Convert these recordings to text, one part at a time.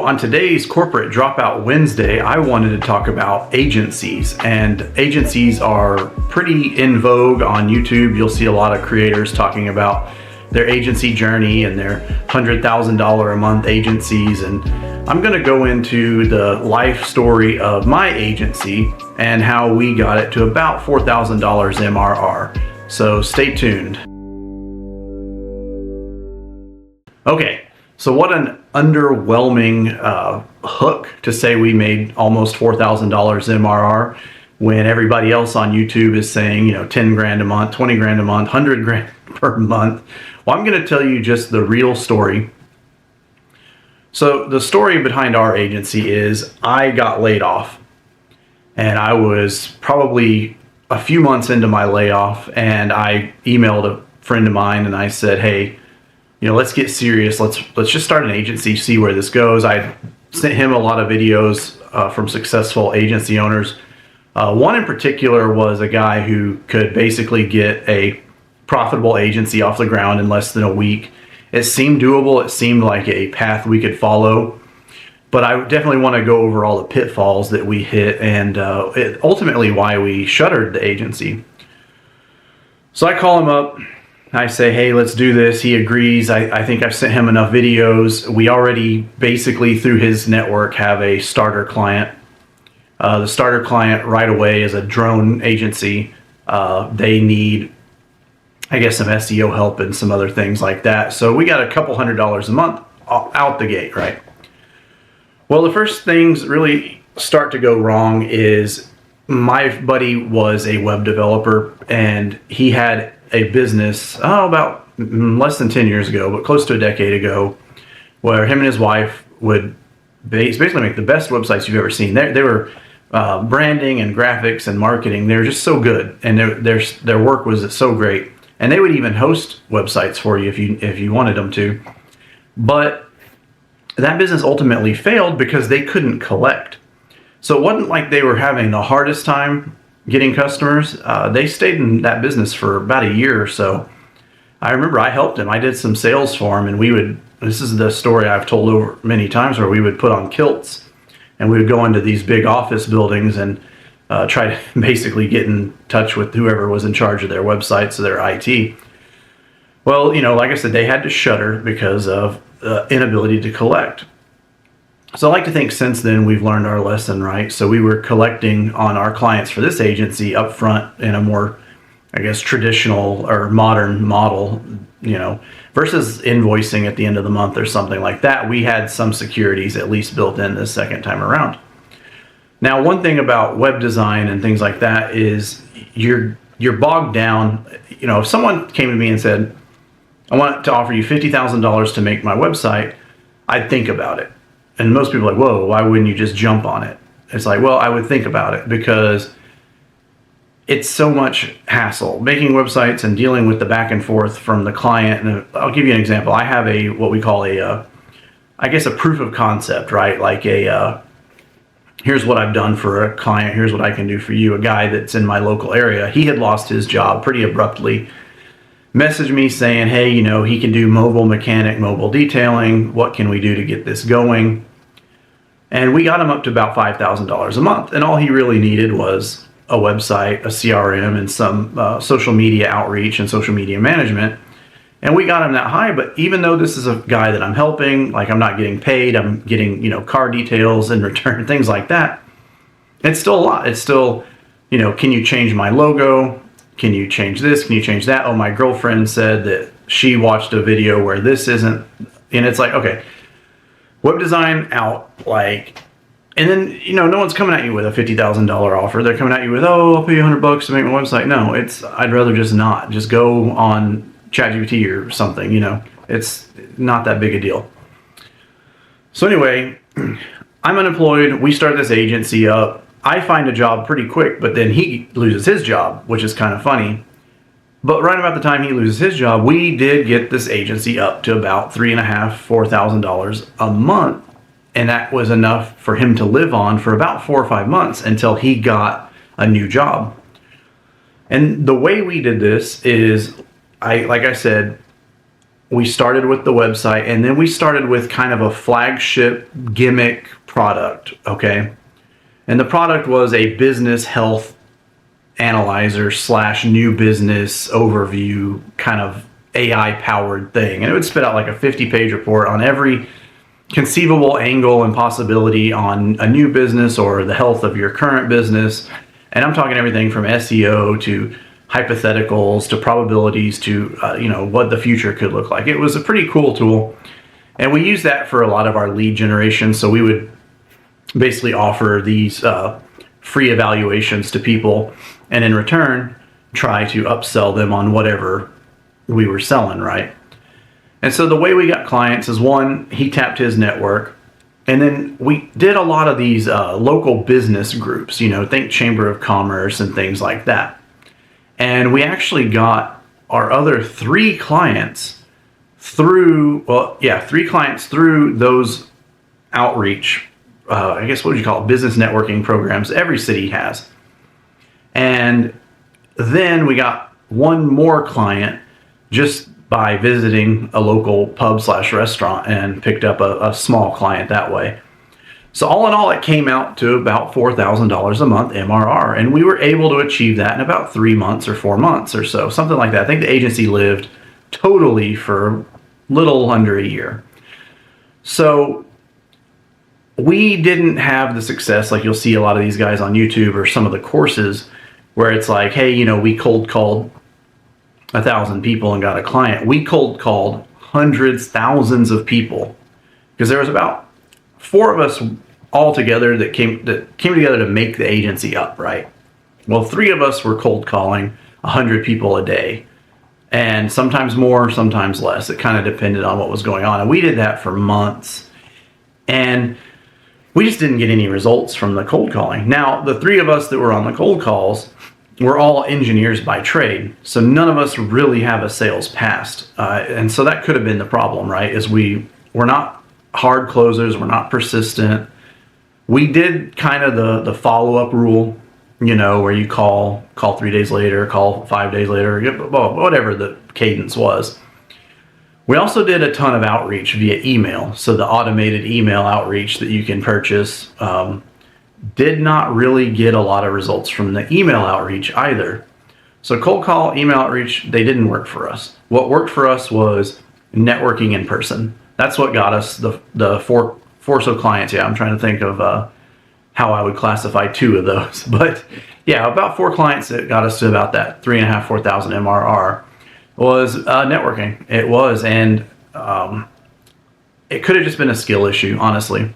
on today's Corporate Dropout Wednesday, I wanted to talk about agencies. And agencies are pretty in vogue on YouTube. You'll see a lot of creators talking about their agency journey and their $100,000 a month agencies. And I'm going to go into the life story of my agency and how we got it to about $4,000 MRR. So stay tuned. Okay. So what an underwhelming hook to say we made almost $4,000 MRR when everybody else on YouTube is saying, 10 grand a month, 20 grand a month, 100 grand per month. Well, I'm going to tell you just the real story. So the story behind our agency is I got laid off, and I was probably a few months into my layoff, and I emailed a friend of mine and I said, hey, let's get serious. Let's just start an agency, see where this goes. I sent him a lot of videos from successful agency owners. One in particular was a guy who could basically get a profitable agency off the ground in less than a week. It seemed doable. It seemed like a path we could follow. But I definitely want to go over all the pitfalls that we hit and ultimately why we shuttered the agency. So I call him up. I say, hey, let's do this. He agrees. I think I've sent him enough videos. We already basically through his network have a starter client. The starter client right away is a drone agency. They need, I guess, some SEO help and some other things like that. So we got a couple $100 a month out the gate, right? Well, the first things really start to go wrong is my buddy was a web developer, and he had a business about less than 10 years ago, but close to a decade ago, where him and his wife would basically make the best websites you've ever seen. They were branding and graphics and marketing. They were just so good, and their work was so great. And they would even host websites for you if you wanted them to. But that business ultimately failed because they couldn't collect. So it wasn't like they were having the hardest time getting customers. They stayed in that business for about a year or so. I remember I helped him. I did some sales for him, and this is the story I've told over many times, where we would put on kilts and we would go into these big office buildings and try to basically get in touch with whoever was in charge of their websites or their IT. Well, like I said, they had to shutter because of inability to collect. So I like to think since then we've learned our lesson, right? So we were collecting on our clients for this agency up front in a more, I guess, traditional or modern model, versus invoicing at the end of the month or something like that. We had some securities at least built in this second time around. Now, one thing about web design and things like that is you're bogged down. If someone came to me and said, I want to offer you $50,000 to make my website, I'd think about it. And most people are like, whoa, why wouldn't you just jump on it? It's like, well, I would think about it because it's so much hassle making websites and dealing with the back and forth from the client. And I'll give you an example. I have what we call a proof of concept, right? Like here's what I've done for a client. Here's what I can do for you. A guy that's in my local area, he had lost his job pretty abruptly. Messaged me saying, hey, he can do mobile mechanic, mobile detailing. What can we do to get this going? And we got him up to about $5,000 a month. And all he really needed was a website, a CRM, and some social media outreach and social media management. And we got him that high. But even though this is a guy that I'm helping, like I'm not getting paid, I'm getting, car details in return, things like that. It's still a lot. It's still, can you change my logo? Can you change this? Can you change that? Oh, my girlfriend said that she watched a video where this isn't. And it's like, okay, web design out, and then, no one's coming at you with a $50,000 offer. They're coming at you with, oh, I'll pay you $100 to make my website. No, I'd rather just not. Just go on ChatGPT or something, It's not that big a deal. So anyway, I'm unemployed. We start this agency up. I find a job pretty quick, but then he loses his job, which is kind of funny. But right about the time he loses his job, we did get this agency up to about $3,500, $4,000 a month. And that was enough for him to live on for about 4 or 5 months until he got a new job. And the way we did this is, like I said, we started with the website, and then we started with kind of a flagship gimmick product, okay? And the product was a business health analyzer / new business overview kind of AI powered thing. And it would spit out like a 50-page report on every conceivable angle and possibility on a new business or the health of your current business. And I'm talking everything from SEO to hypotheticals to probabilities to what the future could look like. It was a pretty cool tool, and we used that for a lot of our lead generation. So we would basically offer these free evaluations to people, and in return try to upsell them on whatever we were selling, right? And so the way we got clients is, one, he tapped his network, and then we did a lot of these local business groups, think Chamber of Commerce and things like that. And we actually got our other three clients through those outreach, I guess, what would you call it, business networking programs every city has. And then we got one more client just by visiting a local pub / restaurant, and picked up a small client that way. So all in all, it came out to about $4,000 a month MRR, and we were able to achieve that in about 3 months or 4 months or so, something like that. I think the agency lived totally for little under a year. So we didn't have the success like you'll see a lot of these guys on YouTube or some of the courses where it's like, hey, we cold called 1,000 people and got a client. We cold called hundreds, thousands of people, because there was about 4 of us all together that came together to make the agency up, right? Well, 3 of us were cold calling 100 people a day, and sometimes more, sometimes less. It kind of depended on what was going on, and we did that for months, and we just didn't get any results from the cold calling. Now, the 3 of us that were on the cold calls were all engineers by trade, so none of us really have a sales past, and so that could have been the problem, right? Is we're not hard closers, we're not persistent. We did kind of the follow-up rule, where you call 3 days later, call 5 days later, whatever the cadence was. We also did a ton of outreach via email, so the automated email outreach that you can purchase. Did not really get a lot of results from the email outreach either. So cold call, email outreach, they didn't work for us. What worked for us was networking in person. That's what got us the four so clients. Yeah, I'm trying to think of how I would classify 2 of those. But yeah, about 4 clients that got us to about that 3,500, 4,000 MRR was networking. It was, and it could have just been a skill issue, honestly.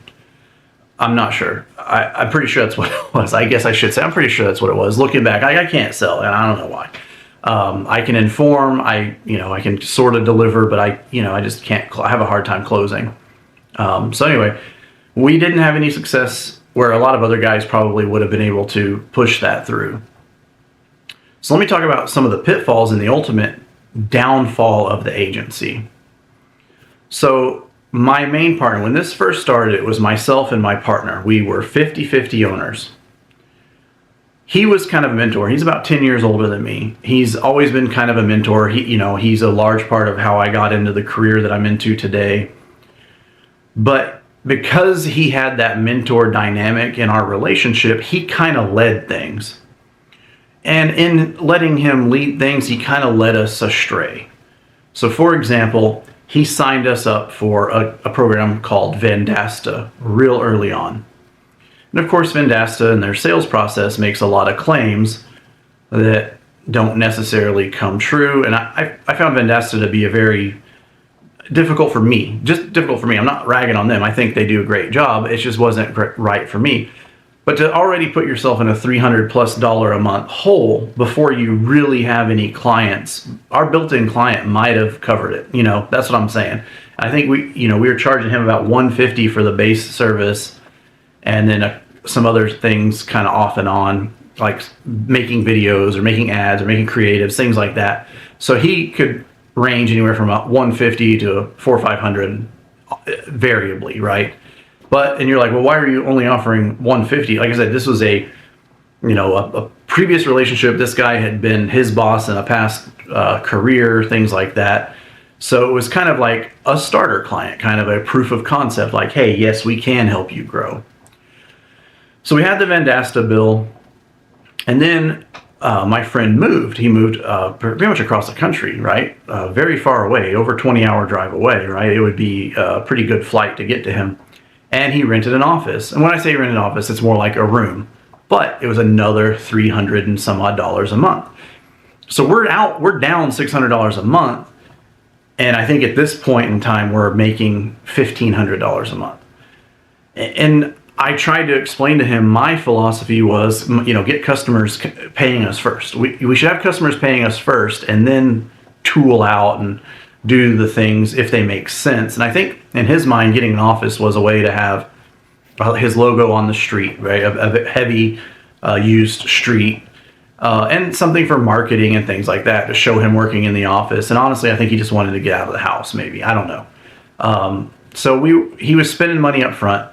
I'm not sure. I'm pretty sure that's what it was. I guess I should say I'm pretty sure that's what it was. Looking back, I can't sell, and I don't know why. I can inform, I can sort of deliver, but I just can't. I have a hard time closing. So anyway, we didn't have any success where a lot of other guys probably would have been able to push that through. So let me talk about some of the pitfalls and the ultimate downfall of the agency. So my main partner, when this first started, it was myself and my partner. We were 50-50 owners. He was kind of a mentor. He's about 10 years older than me. He's always been kind of a mentor. He's a large part of how I got into the career that I'm into today. But because he had that mentor dynamic in our relationship, he kind of led things. And in letting him lead things, he kind of led us astray. So for example, he signed us up for a program called Vendasta real early on. And of course, Vendasta and their sales process makes a lot of claims that don't necessarily come true. And I found Vendasta to be a very difficult for me. Just difficult for me. I'm not ragging on them. I think they do a great job. It just wasn't right for me. But to already put yourself in a $300+ a month hole before you really have any clients, our built-in client might have covered it. That's what I'm saying. I think we were charging him about $150 for the base service, and then some other things kind of off and on, like making videos or making ads or making creatives, things like that. So he could range anywhere from $150 to $400 or $500 variably, right? And you're like, well, why are you only offering $150? Like I said, this was a previous relationship. This guy had been his boss in a past career, things like that. So it was kind of like a starter client, kind of a proof of concept, like, hey, yes, we can help you grow. So we had the Vendasta bill, and then my friend moved. He moved pretty much across the country, right? Very far away, over 20-hour drive away, right? It would be a pretty good flight to get to him. And he rented an office. And when I say rented an office, it's more like a room. But it was another $300 and some odd a month. So we're down $600 a month. And I think at this point in time, we're making $1,500 a month. And I tried to explain to him, my philosophy was, get customers paying us first. We should have customers paying us first, and then tool out and do the things if they make sense. And I think in his mind, getting an office was a way to have his logo on the street, right? A heavy used street, and something for marketing and things like that to show him working in the office. And honestly, I think he just wanted to get out of the house, maybe. I don't know. So he was spending money up front.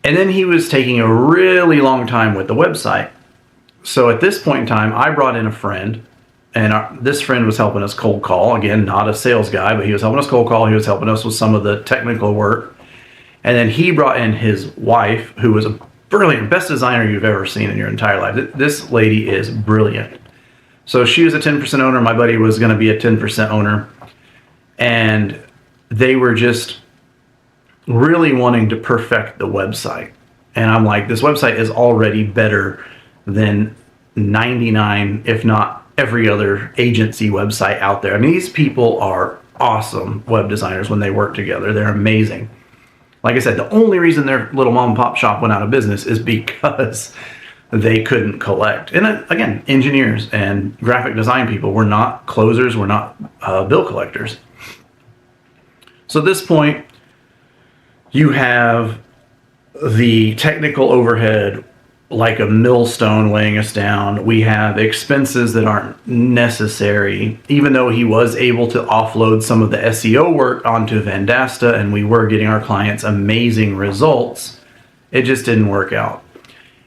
And then he was taking a really long time with the website. So at this point in time, I brought in a friend, and this friend was helping us cold call. Again, not a sales guy, but he was helping us cold call. He was helping us with some of the technical work. And then he brought in his wife, who was a brilliant, best designer you've ever seen in your entire life. This lady is brilliant. So she was a 10% owner. My buddy was going to be a 10% owner. And they were just really wanting to perfect the website. And I'm like, this website is already better than 99, if not every other agency website out there. I mean, these people are awesome web designers when they work together. They're amazing. Like I said, the only reason their little mom and pop shop went out of business is because they couldn't collect. And again, engineers and graphic design people, we're not closers, we're not bill collectors. So at this point, you have the technical overhead like a millstone weighing us down. We have expenses that aren't necessary, even though he was able to offload some of the SEO work onto Vendasta and we were getting our clients amazing results. It just didn't work out.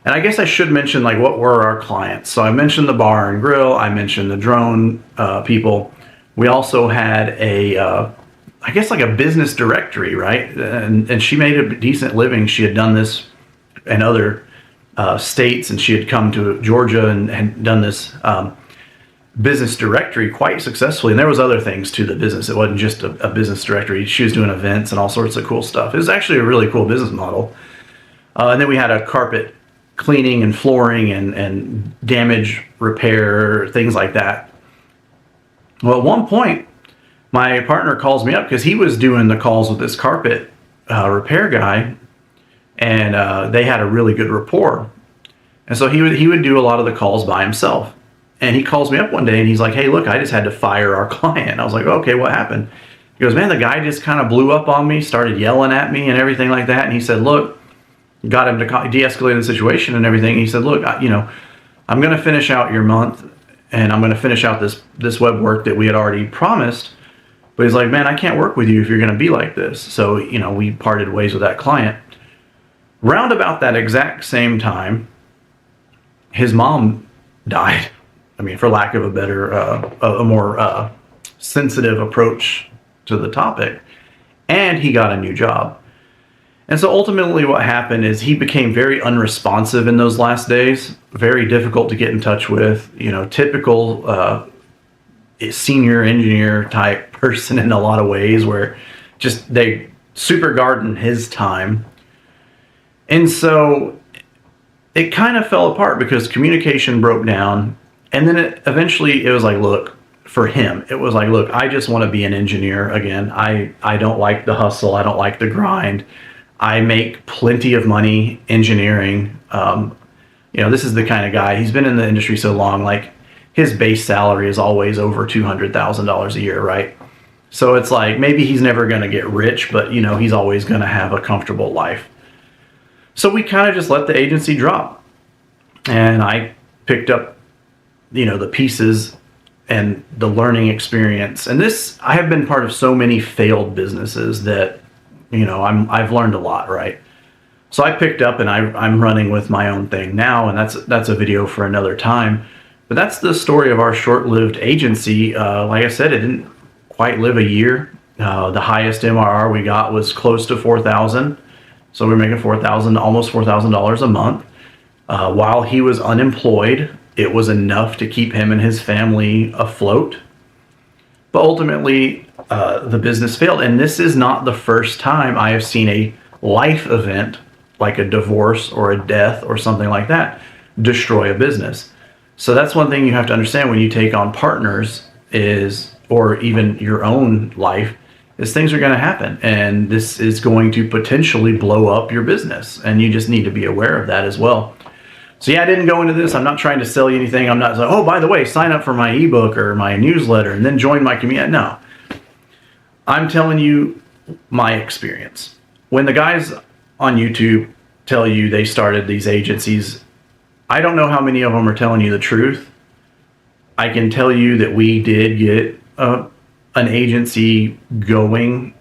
And I guess I should mention, like, what were our clients? So I mentioned the bar and grill. I mentioned the drone people. We also had I guess like a business directory, right? And she made a decent living. She had done this in other states, and she had come to Georgia and done this business directory quite successfully. And there was other things to the business. It wasn't just a business directory. She was doing events and all sorts of cool stuff. It was actually a really cool business model. And then we had a carpet cleaning and flooring and damage repair, things like that. Well, at one point, my partner calls me up because he was doing the calls with this carpet repair guy, and they had a really good rapport. And so he would do a lot of the calls by himself. And he calls me up one day and he's like, hey, look, I just had to fire our client. I was like, okay, what happened? He goes, man, the guy just kind of blew up on me, started yelling at me and everything like that. And he said, look, got him to de-escalate the situation and everything. He said, look, I'm going to finish out your month, and I'm going to finish out this web work that we had already promised. But he's like, man, I can't work with you if you're going to be like this. So, we parted ways with that client. Round about that exact same time, his mom died. I mean, for lack of a better, a more sensitive approach to the topic. And he got a new job. And so ultimately what happened is he became very unresponsive in those last days, very difficult to get in touch with, typical senior engineer type person in a lot of ways, where just they super garden his time. And so it kind of fell apart because communication broke down. And then eventually it was like, look, for him, it was like, look, I just want to be an engineer again. I don't like the hustle. I don't like the grind. I make plenty of money engineering. This is the kind of guy, he's been in the industry so long, like his base salary is always over $200,000 a year, right? So it's like, maybe he's never going to get rich, but he's always going to have a comfortable life. So we kind of just let the agency drop. And I picked up, the pieces and the learning experience. And I have been part of so many failed businesses that, I've learned a lot, right? So I picked up and I'm running with my own thing now, and that's a video for another time. But that's the story of our short-lived agency. Like I said, it didn't quite live a year. The highest MRR we got was close to 4,000. So we're making almost $4,000 a month. While he was unemployed, it was enough to keep him and his family afloat. But ultimately, the business failed. And this is not the first time I have seen a life event like a divorce or a death or something like that destroy a business. So that's one thing you have to understand when you take on partners or even your own life, is things are going to happen. And this is going to potentially blow up your business. And you just need to be aware of that as well. So yeah, I didn't go into this. I'm not trying to sell you anything. I'm not like, oh, by the way, sign up for my ebook or my newsletter and then join my community. No, I'm telling you my experience. When the guys on YouTube tell you they started these agencies, I don't know how many of them are telling you the truth. I can tell you that we did get an agency going,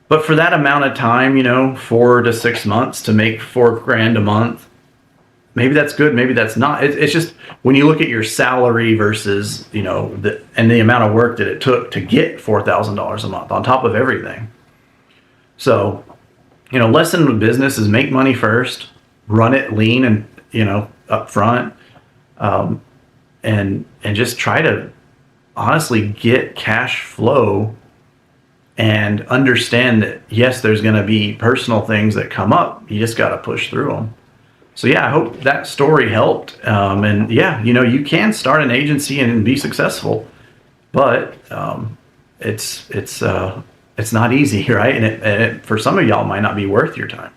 but for that amount of time, 4 to 6 months to make $4,000 a month, maybe that's good, maybe that's not. It's just when you look at your salary versus the amount of work that it took to get $4,000 a month on top of everything. So lesson with business is make money first, run it lean and up front, and just try to honestly get cash flow and understand that yes, there's going to be personal things that come up. You just got to push through them. So yeah, I hope that story helped. And yeah, you can start an agency and be successful, but it's not easy, right? And it for some of y'all might not be worth your time.